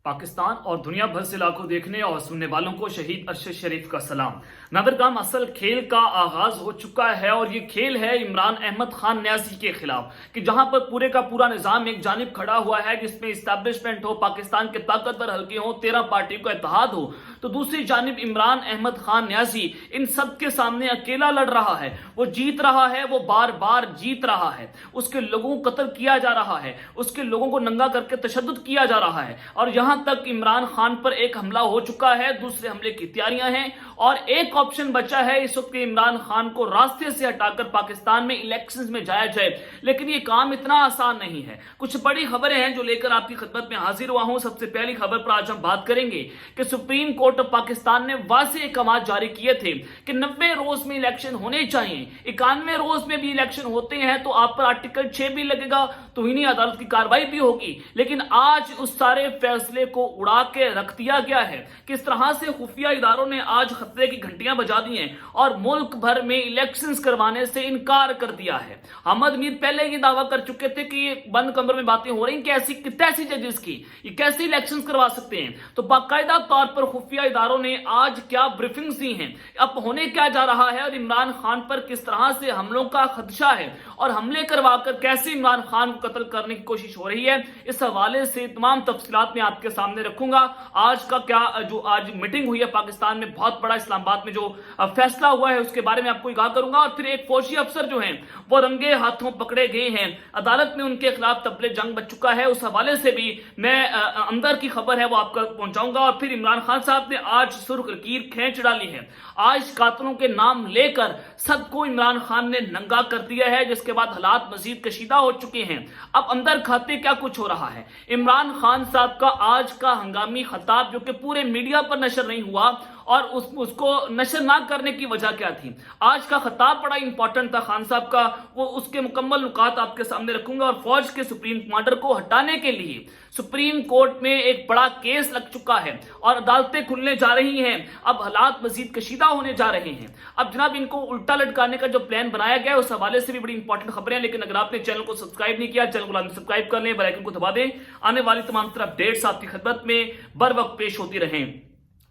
पाकिस्तान और दुनिया भर से लाखों देखने और सुनने वालों को शहीद अरशद शरीफ का सलाम। नादरगाम असल खेल का आगाज हो चुका है और ये खेल है इमरान अहमद खान न्यासी के खिलाफ, कि जहां पर पूरे का पूरा निजाम एक जानिब खड़ा हुआ है जिसमें इस्टेब्लिशमेंट हो, पाकिस्तान के ताकतवर हल्के हो, 13 पार्टियों का इत्तेहाद हो, तो दूसरी जानिब इमरान अहमद खान न्यासी इन सब के सामने अकेला लड़ रहा है। वो जीत रहा है, वो बार बार जीत रहा है, उसके लोगों को कत्ल किया जा रहा है, उसके लोगों को नंगा करके तशद्दुद किया जा रहा है और यहां तक इमरान खान पर एक हमला हो चुका है, दूसरे हमले की तैयारियां हैं और एक ऑप्शन बचा है इस वक्त इमरान खान को रास्ते से हटाकर पाकिस्तान में इलेक्शंस में जाया जाए। लेकिन ये काम इतना आसान नहीं है। कुछ बड़ी खबरें हैं जो लेकर आपकी खिदमत में हाजिर हुआ हूं। सबसे पहली खबर पर आज हम बात करेंगे कि सुप्रीम कोर्ट ऑफ पाकिस्तान ने वाज़ेह अहकाम जारी किए थे कि 90 रोज में इलेक्शन होने चाहिए। 91 रोज में भी इलेक्शन होते हैं तो आप पर आर्टिकल 6 भी लगेगा, तौहीन अदालत की कार्रवाई भी होगी। लेकिन आज उस सारे फैसले को उड़ा के रख दिया गया है। किस तरह से खुफिया इदारों ने आज खतरे की घंटियां बजा दी हैं और मुल्क भर में इलेक्शंस करवाने से इनकार कर दिया है। अहमद मीर पहले ये दावा कर चुके थे कि ये बंद कमरे में बातें हो रही, कैसी कैसी जजेस की ये कैसे इलेक्शंस करवा सकते हैं। तो बाकायदा तौर पर खुफिया इदारों ने आज क्या ब्रीफिंग्स दी हैं, अब होने क्या जा रहा है और इमरान खान पर किस तरह से हमलों का खदशा है और हमले करवाकर कैसे इमरान खान को कत्ल करने की कोशिश हो रही है, इस हवाले से तमाम तफसीलात मैं आपके सामने रखूंगा। आज का क्या जो आज मीटिंग हुई है पाकिस्तान में, बहुत बड़ा इस्लामाबाद में जो फैसला हुआ है उसके बारे में आपको आगाह करूंगा। और फिर एक फौजी अफसर जो हैं वो रंगे हाथों पकड़े गए हैं, अदालत में उनके खिलाफ तबले जंग बच चुका है, उस हवाले से भी मैं अंदर की खबर है वो आपको पहुंचाऊंगा। और फिर इमरान खान साहब ने आज सुर्ख लकीर खींच डाली है। आज कातलों के नाम लेकर सबको इमरान खान ने नंगा कर दिया है, जिसके बाद हालात मजीद कशीदा हो चुके हैं। अब अंदर खाते क्या कुछ हो रहा है। इमरान खान साहब का आज का हंगामी खिताब जो कि पूरे मीडिया पर नशर नहीं हुआ और उसको नशर ना करने की वजह क्या थी। आज का खिताब बड़ा इंपॉर्टेंट था खान साहब का, वो उसके मुकम्मल नुकात आपके सामने रखूंगा। और फौज के सुप्रीम कमांडर को हटाने के लिए सुप्रीम कोर्ट में एक बड़ा केस लग चुका है और अदालतें खुलने जा रही हैं। अब हालात मजीद कशीदा होने जा रहे हैं। अब जनाब इनको उल्टा लटकाने का जो प्लान बनाया गया है उस हवाले से भी बड़ी इंपॉर्टेंट खबरें हैं। लेकिन अगर आपने चैनल को सब्सक्राइब नहीं किया, चैनल को सब्सक्राइब कर लें, बेल आइकन को दबा दें। आने वाली तमाम तरह अपडेट्स आपकी खिदमत में बर वक्त पेश होती रहें।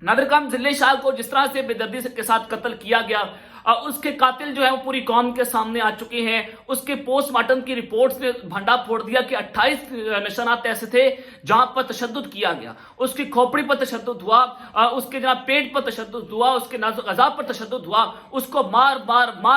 नादरगाम जिले शाह को जिस तरह से बेदर्दी के साथ कत्ल किया गया, उसके कातिल जो है वो पूरी कौम के सामने आ चुके हैं। उसके पोस्टमार्टम की रिपोर्ट्स ने भंडा फोड़ दिया कि 28 निशानात ऐसे थे जहां पर तशद्दुद किया गया। उसकी खोपड़ी पर तशद्दुद हुआ, उसके जनाब पेट पर तशद्दुद हुआ, उसके गज़ा पर तशद्दुद हुआ, उसको मार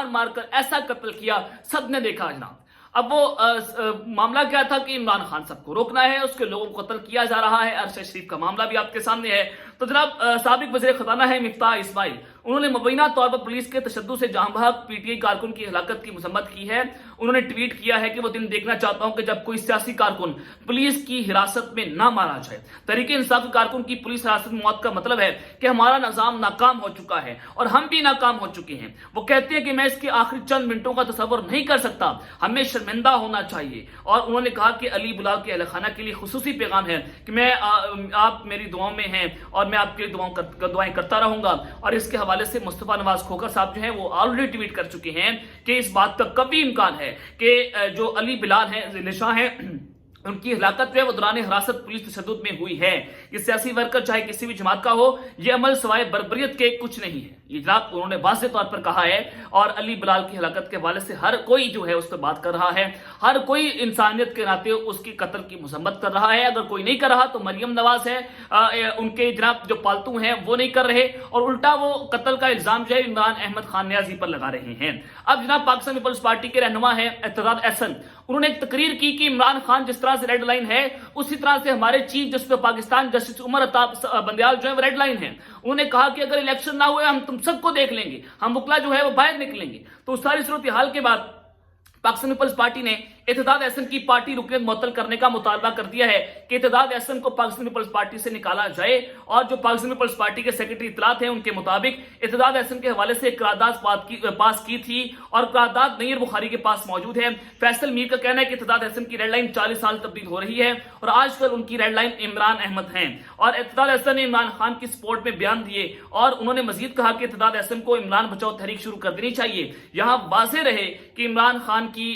मार कर ऐसा कत्ल किया, सब ने देखा जनाब। अब वो मामला क्या था कि इमरान खान साहब को रोकना है, उसके लोगों को कत्ल किया जा रहा है। अरशद शरीफ का मामला भी आपके सामने है। तो जनाब साबिक वज़ीर खजाना है मिफ्ताह इस्माइल, उन्होंने मुबैना तौर पर पुलिस के तशद्दुद से जहां बहक पीटीआई कारकुन की हलाकत की मजम्मत की है। उन्होंने ट्वीट किया है कि वो दिन देखना चाहता हूं कि जब कोई सियासी कारकुन पुलिस की हिरासत में ना मारा जाए। तहरीके इंसाफ कारकुन की पुलिस हिरासत में मौत का मतलब है कि हमारा निजाम नाकाम हो चुका है और हम भी नाकाम हो चुके हैं। वो कहते हैं कि मैं इसके आखिरी चंद मिनटों का तस्वर नहीं कर सकता, हमें शर्मिंदा होना चाहिए। और उन्होंने कहा कि अली बिलाल के अहल खाना के लिए खुसूसी पैगाम है कि मैं आप मेरी दुआओं में हैं और मैं आपके दुआएं करता रहूंगा। और इसके हवाले से मुस्तफा नवाज खोखर साहब जो हैं वो ऑलरेडी ट्वीट कर चुके हैं कि इस बात का कभी इम्कान है कि जो अली बिलाल हैं, जिले शाह हैं, उनकी हलाकत जो है वो दौरान हिरासत पुलिस तशद्दुद में हुई है। ये सियासी वर्कर चाहे किसी भी जमात का हो, ये अमल सवाए बर्बरियत के कुछ नहीं है। ये जनाब उन्होंने वाज़ेह तौर पर कहा है। और अली बिलाल की हलाकत के हवाले से हर कोई जो है उस पर बात कर रहा है, हर कोई इंसानियत के नाते उसकी कत्ल की मजम्मत कर रहा है। अगर कोई नहीं कर रहा तो मरियम नवाज है, उनके जनाब जो पालतू हैं वो नहीं कर रहे और उल्टा वो कत्ल का इल्जाम जो है इमरान अहमद खान न्याजी पर लगा रहे हैं। अब जनाब पाकिस्तान पीपल्स पार्टी के रहनुमा है एतजाज अहसन, उन्होंने एक तकरीर की कि इमरान खान जिस तरह से रेड लाइन है उसी तरह से हमारे chief justice of Pakistan justice Umar Ata Bandial जो है वो रेड लाइन है। उन्होंने कहा कि अगर इलेक्शन ना हुए हम तुम सबको देख लेंगे, हम बुकला जो है वो बाहर निकलेंगे। तो उस सारी सूरत हाल के बाद पाकिस्तान पीपल्स पार्टी ने एतजाज अहसन की पार्टी रुकनीत मुअत्तल करने का मुतालबा कर दिया है कि एतजाज अहसन को पाकिस्तान पीपल्स पार्टी से निकाला जाए। और जो पाकिस्तान पीपल्स पार्टी के सेक्रेटरी इत्तलात हैं उनके मुताबिक एतजाज अहसन के हवाले से एक करारदाद पास की थी और करारदाद नईर बुखारी के पास मौजूद है। फैसल मीर का कहना है कि एतजाज अहसन की रेड लाइन 40 साल तब्दील हो रही है और आजकल उनकी रेड लाइन इमरान अहमद हैं। और एतजाज अहसन ने इमरान खान की सपोर्ट में बयान दिए और उन्होंने मजीद कहा कि एतजाज अहसन को इमरान बचाओ तहरीक शुरू कर देनी चाहिए। यहां वाज़ेह रहे कि इमरान खान की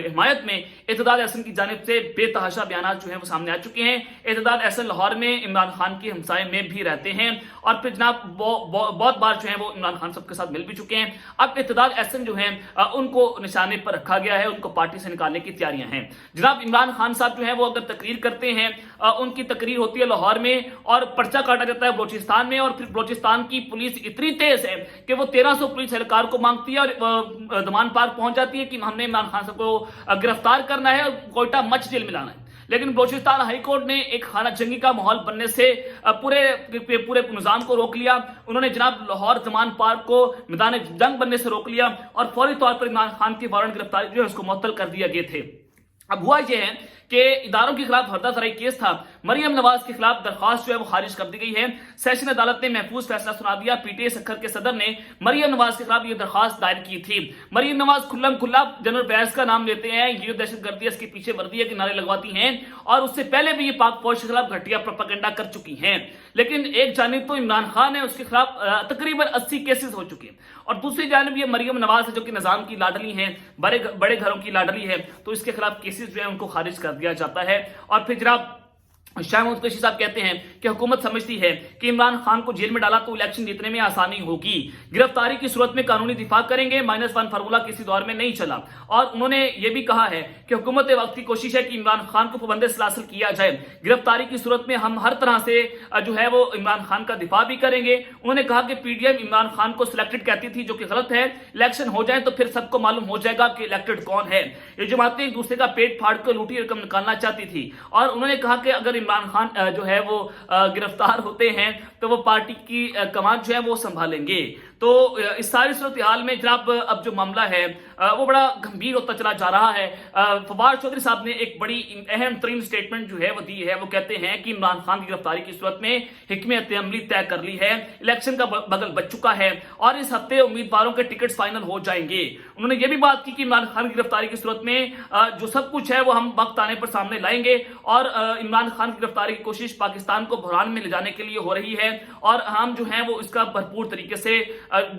हिमायत में इत्तेदाद एहसन की जानिब से बेतहाशा बयान जो है वो सामने आ चुके हैं। इत्तेदाद एहसन लाहौर में इमरान खान के हमसाए में भी रहते हैं और फिर जनाब बहुत बार जो है वो इमरान खान साहब के साथ मिल भी चुके हैं। अब इत्तेदाद एहसन जो है उनको निशाने पर रखा गया है, उनको पार्टी से निकालने की तैयारियां हैं। जनाब इमरान खान साहब जो है वो अगर तकरीर करते हैं, उनकी तकरीर होती है लाहौर में और पर्चा काटा जाता है बलोचिस्तान में, और फिर बलोचिस्तान की पुलिस इतनी तेज है कि वो 1300 पुलिस एहलकार को मांगती है और दमान पार पहुंच जाती है कि हमने इमरान खान साहब को गिरफ्तार करना है और कोयटा मच जेल में लाना है। लेकिन बलोचिस्तान हाई कोर्ट ने एक खाना जंगी का माहौल बनने से पूरे निजाम को रोक लिया। उन्होंने जनाब लाहौर जमान पार्क को मैदान जंग बनने से रोक लिया और फौरी तौर पर इमरान खान की वारंट गिरफ्तारी जो है उसको मुअत्तल कर दिया गए थे। अब हुआ यह है कि इदारों के खिलाफ हरदा सराई केस था, मरियम नवाज के खिलाफ दरखास्त जो है वो खारिज कर दी गई है। सेशन अदालत ने महफूज फैसला सुना दिया। पीटीआई सक्खर के सदर ने मरियम नवाज के खिलाफ ये दरखास्त दायर की थी। मरियम नवाज खुल्लम खुल्ला जनरल बैस का नाम लेते हैं, ये दहशतगर्दी इसके पीछे वर्दी है कि नारे लगवाती हैं और उससे पहले भी ये पाक फौज के खिलाफ घटिया प्रोपेगेंडा कर चुकी हैं। लेकिन एक जानिब तो इमरान खान है, उसके खिलाफ तकरीबन 80 केसेस हो चुके हैं और दूसरी जानिब ये मरियम नवाज है जो कि निजाम की लाडली है, बड़े घरों की लाडली है, तो इसके खिलाफ केसेस जो है उनको खारिज कर दिया जाता है। और फिर जनाब शाह महमूद कुरैशी साहब कहते हैं कि हुकूमत समझती है कि इमरान खान को जेल में डाला तो इलेक्शन जीतने में आसानी होगी, गिरफ्तारी की सूरत में कानूनी दिफा करेंगे, -1 फार्मूला किसी दौर में नहीं चला। और उन्होंने ये भी कहा है कि हुकूमत वक्त की कोशिश है कि इमरान खान को पाबंद सलासिल किया जाए, गिरफ्तारी की सूरत में हम हर तरह से जो है वो इमरान खान का दिफा भी करेंगे। उन्होंने कहा कि पीडीएम इमरान खान को सिलेक्टेड कहती थी, जो कि गलत है। इलेक्शन हो जाए तो फिर सबको मालूम हो जाएगा कि इलेक्टेड कौन है। ये जमातें एक दूसरे का पेट फाड़ कर लूटी रकम निकालना चाहती थी। और उन्होंने कहा कि अगर इमरान खान जो है वो गिरफ्तार होते हैं तो वो पार्टी की कमान जो है वो संभालेंगे। तो इस सारी सूरत हाल में जनाब अब जो मामला है वो बड़ा गंभीर होता चला जा रहा है। फवाद चौधरी साहब ने एक बड़ी अहम तरीन स्टेटमेंट जो है वो दी है। वो कहते हैं कि इमरान खान की गिरफ्तारी की सूरत में हिकमत अमली तय कर ली है, इलेक्शन का बगल बच चुका है और इस हफ्ते उम्मीदवारों के टिकट फाइनल हो जाएंगे। उन्होंने ये भी बात की कि इमरान खान की गिरफ्तारी की सूरत में जो सब कुछ है वो हम वक्त आने पर सामने लाएंगे और इमरान खान की गिरफ्तारी की कोशिश पाकिस्तान को बहरान में ले जाने के लिए हो रही है और हम जो है वो इसका भरपूर तरीके से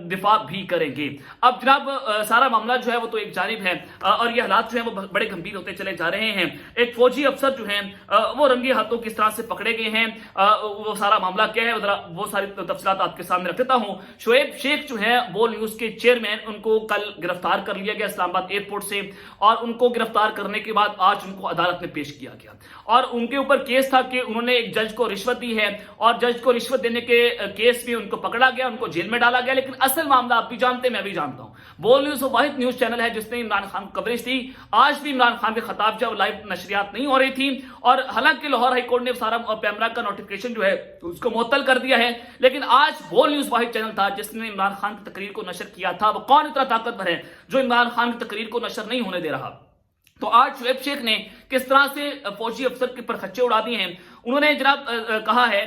दिफा भी करेंगे। अब जनाब सारा मामला जो है वो तो एक जानिब है और ये हालात जो है वो बड़े गंभीर होते चले जा रहे हैं। एक फौजी अफसर जो हैं वो रंगे हाथों किस तरह से पकड़े गए हैं, वो सारा मामला क्या है वो सारी तफसीलात आपके सामने रख देता हूं। शोएब शेख जो है वो न्यूज के चेयरमैन, उनको कल गिरफ्तार कर लिया गया इस्लामाबाद एयरपोर्ट से और उनको गिरफ्तार करने के बाद आज उनको अदालत में पेश किया गया और उनके ऊपर केस था कि उन्होंने एक जज को रिश्वत दी है और जज को रिश्वत देने के केस में उनको पकड़ा गया, उनको जेल में डाला गया। लेकिन असल मामला आप भी जानते हैं, मैं भी जानता हूं। बोल न्यूज वाहिद न्यूज चैनल है जिसने इमरान खान को कवरेज थी। आज भी इमरान खान के खिताब जब लाइव नशरियात नहीं हो रही थी और हालांकि लाहौर हाईकोर्ट ने सारा पैमरा का नोटिफिकेशन जो है उसको मुअत्तल कर दिया है, लेकिन आज बोल न्यूज वाहिद चैनल था जिसने इमरान खान की तकरीर को नशर किया था। वो कौन इतना ताकतवर है जो इमरान खान की तकरीर को नशर नहीं होने दे रहा। तो आज शोएब शेख ने किस तरह से फौजी अफसर के पर खच्चे उड़ा दिए हैं। उन्होंने जनाब कहा है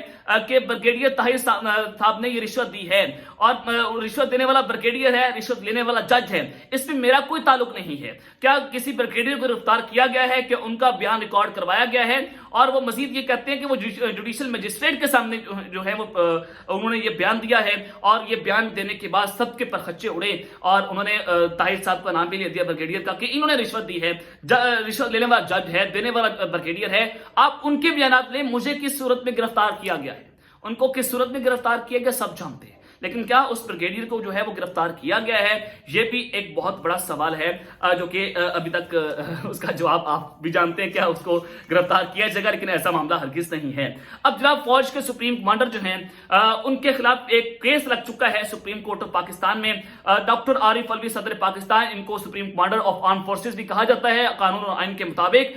कि ब्रिगेडियर ताहिर साहब ने ये रिश्वत दी है और रिश्वत देने वाला ब्रिगेडियर है, रिश्वत लेने वाला जज है, इसमें मेरा कोई ताल्लुक नहीं है। क्या किसी ब्रिगेडियर को गिरफ्तार किया गया है कि उनका बयान रिकॉर्ड करवाया गया है? और वो मजीद ये कहते हैं कि वो जुडिशियल मजिस्ट्रेट के सामने जो है वो उन्होंने ये बयान दिया है और ये बयान देने के बाद सबके पर खच्चे उड़े और उन्होंने ताहिर साहब का नाम भी ले दिया ब्रिगेडियर का कि इन्होंने रिश्वत दी है। रिश्वत लेने वाला जज है, देने वाला ब्रिगेडियर है। आप उनके बयान लें, मुझे किस सूरत में गिरफ्तार किया गया है, उनको किस सूरत में गिरफ्तार किया गया सब जानते हैं, लेकिन क्या उस ब्रिगेडियर को जो है वो गिरफ्तार किया गया है? ये भी एक बहुत बड़ा सवाल है जो कि अभी तक उसका जवाब आप भी जानते हैं, क्या उसको गिरफ्तार किया जाएगा, लेकिन ऐसा मामला हरगिज नहीं है। अब जनाब फौज के सुप्रीम कमांडर जो हैं उनके खिलाफ एक केस लग चुका है सुप्रीम कोर्ट ऑफ पाकिस्तान में। डॉक्टर आरिफ अलवी सदर पाकिस्तान, इनको supreme commander of arm forces भी कहा जाता है। कानून और आइन के मुताबिक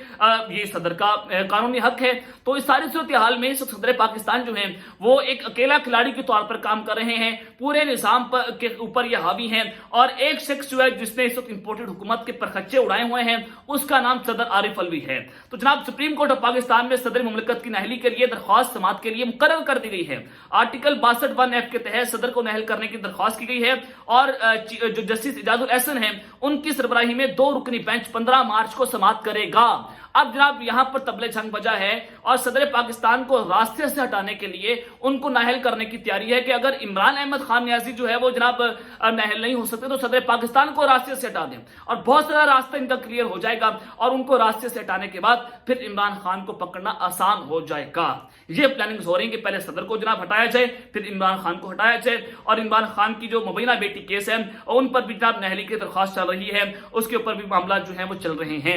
ये सदर का कानूनी हक है। तो इस सारी सूरत हाल में सदर पाकिस्तान जो है वो एक अकेला खिलाड़ी के तौर पर काम कर रहे हैं, पूरे निजाम के ऊपर ये हावी हैं और एक शख्स जो है जिसने इस वक्त इंपोर्टेड हुकूमत के परखच्चे उड़ाए हुए हैं उसका नाम सदर आरिफ अलवी है। तो जनाब सुप्रीम कोर्ट ऑफ पाकिस्तान में सदर मुमलिकत की नाहली के लिए दरख्वास्त समाअत के लिए मुकर्रर कर दी गई है। आर्टिकल 62(1)(f) के तहत सदर को नाहल करने की दरख्वास्त की गई है और जो जस्टिस इजाजुल एहसन है उनकी सरबराही में 2 रुकनी बेंच 15 मार्च को समाअत करेगा। اب جناب یہاں پر طبلِ جھنگ بجا ہے اور صدر پاکستان کو راستے سے ہٹانے کے لیے ان کو نااہل کرنے کی تیاری ہے کہ اگر عمران احمد خان نیازی جو ہے وہ جناب نااہل نہیں ہو سکتے تو صدر پاکستان کو راستے سے ہٹا دیں اور بہت سارا راستہ ان کا کلیئر ہو جائے گا اور ان کو راستے سے ہٹانے کے بعد پھر عمران خان کو پکڑنا آسان ہو جائے گا. یہ پلاننگز ہو رہی ہیں کہ پہلے صدر کو جناب ہٹایا جائے پھر عمران خان کو ہٹایا جائے اور عمران خان کی جو مبینہ بیٹی کیس ہے ان پر بھی جناب نااہلی کی درخواست چل رہی ہے, اس کے اوپر بھی معاملات جو ہیں وہ چل رہے ہیں.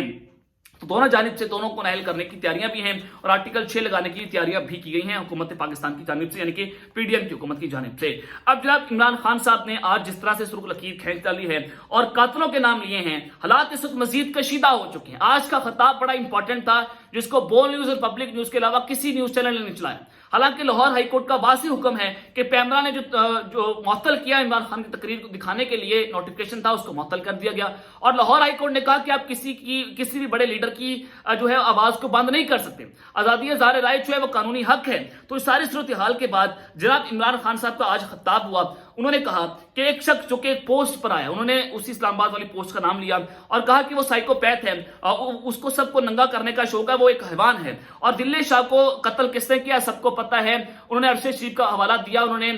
تو دونوں جانب سے دونوں کو نااہل کرنے کی تیاریاں بھی ہیں اور آرٹیکل 6 لگانے کی تیاریاں بھی کی گئی ہیں حکومت پاکستان کی جانب سے, یعنی کہ پی ڈی ایم کی حکومت کی جانب سے. اب جناب عمران خان صاحب نے آج جس طرح سے سرخ لکیر کھینچ ڈالی ہے اور قاتلوں کے نام لیے ہیں, حالات اس وقت مزید کشیدہ ہو چکے ہیں. آج کا خطاب بڑا امپورٹنٹ تھا جس کو بول نیوز اور پبلک نیوز کے علاوہ کسی نیوز چینل نے نہیں چلایا. حالانکہ لاہور ہائی کورٹ کا واضح حکم ہے کہ پیمرا نے جو معطل کیا عمران خان کی تقریر کو دکھانے کے لیے نوٹیفکیشن تھا اس کو معطل کر دیا گیا اور لاہور ہائی کورٹ نے کہا کہ آپ کسی بھی بڑے لیڈر کی جو ہے آواز کو بند نہیں کر سکتے. آزادی اظہار رائے جو ہے وہ قانونی حق ہے. تو اس ساری صورتحال کے بعد جناب عمران خان صاحب کا آج خطاب ہوا. انہوں نے کہا کہ ایک شخص جو کہ ایک پوسٹ پر آیا, انہوں نے اسی اسلام آباد والی پوسٹ کا نام لیا اور کہا کہ وہ سائیکوپیتھ ہے, اس کو سب کو ننگا کرنے کا شوق ہے, وہ ایک حیوان ہے اور دلے شاہ کو قتل کس نے کیا سب کو پتہ ہے. انہوں نے ارشد شریف کا حوالہ دیا, انہوں نے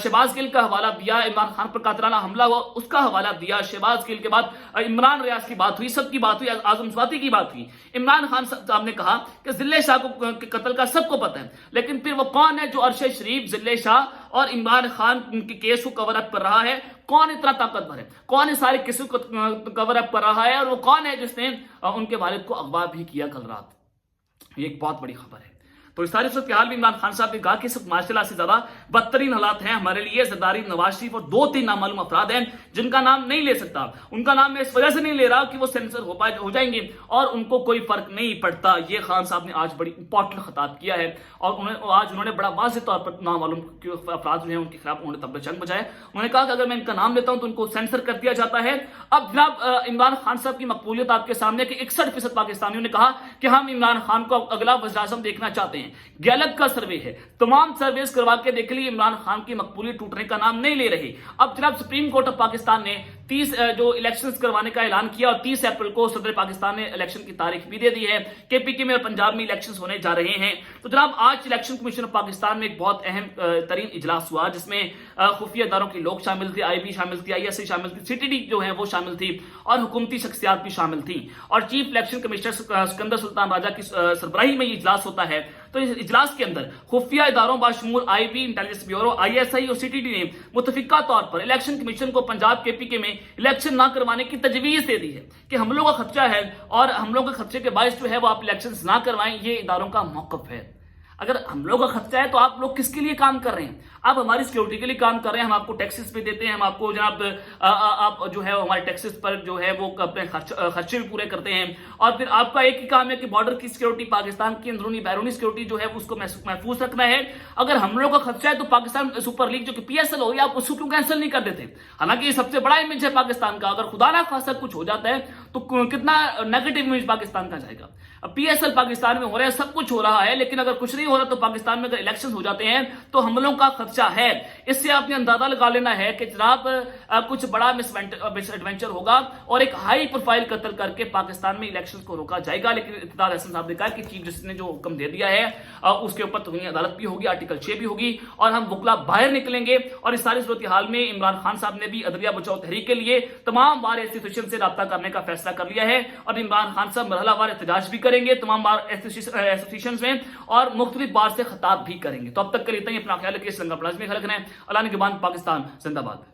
شہباز گل کا حوالہ دیا, عمران خان پر قاتلانہ حملہ ہوا اس کا حوالہ دیا, شہباز گل کے بعد عمران ریاض کی بات ہوئی, سب کی بات ہوئی, اعظم سواتی کی بات ہوئی. عمران خان صاحب نے کہا کہ ضلع شاہ کو قتل کا سب کو پتہ ہے, لیکن پھر وہ کون ہے جو ارشد شریف, ضلع شاہ اور عمران خان کی کیس کو کور اپ کر رہا ہے؟ کون اتنا طاقتور ہے, کون ہے سارے کیسوں کو کور اپ کر رہا ہے اور وہ کون ہے جس نے ان کے والد کو اغوا بھی کیا کل رات؟ یہ ایک بہت بڑی خبر ہے. تو اس ساری صورتحال میں عمران خان صاحب نے کہا کہ اس وقت ماشاء اللہ سے زیادہ بدترین حالات ہیں ہمارے لیے. زرداری, نواز شریف اور 2-3 نامعلوم افراد ہیں جن کا نام نہیں لے سکتا. ان کا نام میں اس وجہ سے نہیں لے رہا کہ وہ سینسر ہو جائیں گے اور ان کو کوئی فرق نہیں پڑتا. یہ خان صاحب نے آج بڑی امپورٹنٹ خطاب کیا ہے اور آج انہوں نے بڑا واضح طور پر نامعلوم افراد جو ہیں ان کے خلاف انہوں نے طبلِ جنگ بجایا. انہوں نے کہا کہ اگر میں ان کا نام لیتا ہوں تو ان کو سینسر کر دیا جاتا ہے. اب جناب عمران خان صاحب کی مقبولیت آپ کے سامنے کہ 61% پاکستانیوں نے کہا کہ ہم عمران خان کو اگلا وزیر اعظم دیکھنا چاہتے ہیں. گیلک کا سروے ہے, تمام سرویز کروا کے دیکھ لی, عمران خان کی مقبولیت ٹوٹنے کا نام نہیں لے رہی. اب جناب سپریم کورٹ آف پاکستان نے 30 جو الیکشنز کروانے کا اعلان کیا اور 30 اپریل کو صدر پاکستان نے الیکشن کی تاریخ بھی دے دی ہے کہ پی کے میں اور پنجاب میں الیکشنز ہونے جا رہے ہیں. تو جناب آج الیکشن کمیشن آف پاکستان میں ایک بہت اہم ترین اجلاس ہوا جس میں خفیہ اداروں کے لوگ شامل تھے, آئی بی شامل تھی, آئی ایس آئی شامل تھی, سی ٹی ڈی جو ہے وہ شامل تھی اور حکومتی شخصیات بھی شامل تھیں اور چیف الیکشن کمشنر سکندر سلطان راجہ کی سربراہی میں یہ اجلاس ہوتا ہے. تو اس اجلاس کے اندر خفیہ اداروں باشمول I B, intelligence bureau, I S I اور سی ٹی ڈی نے متفقہ طور پر الیکشن کمیشن کو پنجاب کے پی کے میں الیکشن نہ کروانے کی تجویز دے دی ہے کہ حملوں کا خدشہ ہے اور حملوں کے خدشے کے باعث جو ہے وہ آپ الیکشنز نہ کروائیں. یہ اداروں کا موقف ہے. اگر حملوں کا خدشہ ہے تو آپ لوگ کس کے لیے کام کر رہے ہیں؟ آپ ہماری سیکورٹی کے لیے کام کر رہے ہیں, ہم آپ کو ٹیکسز پہ دیتے ہیں, ہم آپ کو جناب آپ جو ہے ہمارے ٹیکسز پر جو ہے وہ اپنے خرچے بھی پورے کرتے ہیں اور پھر آپ کا ایک ہی کام ہے کہ بارڈر کی سیکورٹی, پاکستان کی اندرونی بیرونی سیکورٹی جو ہے اس کو محفوظ رکھنا ہے. اگر حملوں کا خدشہ ہے تو پاکستان سپر لیگ جو کہ پی ایس ایل ہوگی آپ اس کو کیوں کینسل نہیں کر دیتے؟ حالانکہ یہ سب سے بڑا امیج ہے پاکستان کا. اگر خدا نہ خواستہ کچھ ہو جاتا ہے تو کتنا نیگیٹو امیج پاکستان کا جائے گا. اب پی ایس ایل پاکستان میں ہو رہا ہے, سب کچھ ہو رہا ہے, لیکن اگر کچھ نہیں ہو رہا تو پاکستان میں اگر الیکشن ہو جاتے ہیں تو حملوں کا خدشہ ہے. اس سے آپ نے اندازہ لگا لینا ہے کہ جناب کچھ بڑا مس ایڈونچر ہوگا اور ایک ہائی پروفائل قتل کر کے پاکستان میں الیکشن کو روکا جائے گا. لیکن اقتدار احسن صاحب نے کہا کہ چیف جسٹس نے جو حکم دے دیا ہے اس کے اوپر توہین عدالت بھی ہوگی, آرٹیکل 6 بھی ہوگی اور ہم وکلا باہر نکلیں گے. اور اس ساری صورتحال میں عمران خان صاحب نے بھی عدلیہ بچاؤ تحریک کے لیے تمام بار انسٹیٹیوشن سے رابطہ کرنے کا فیصلہ کر لیا ہے اور عمران خان صاحب مرحلہ وار احتجاج بھی کریں گے تمام بار انسٹیٹیوشنز میں اور مختلف بار سے خطاب بھی کریں گے. تو اب تک کے لیے اتنا ہی. اپنا خیال رکھیے. سنگا پلاز میں خلق رہے. اللہ نے کے بعد پاکستان زندہ باد.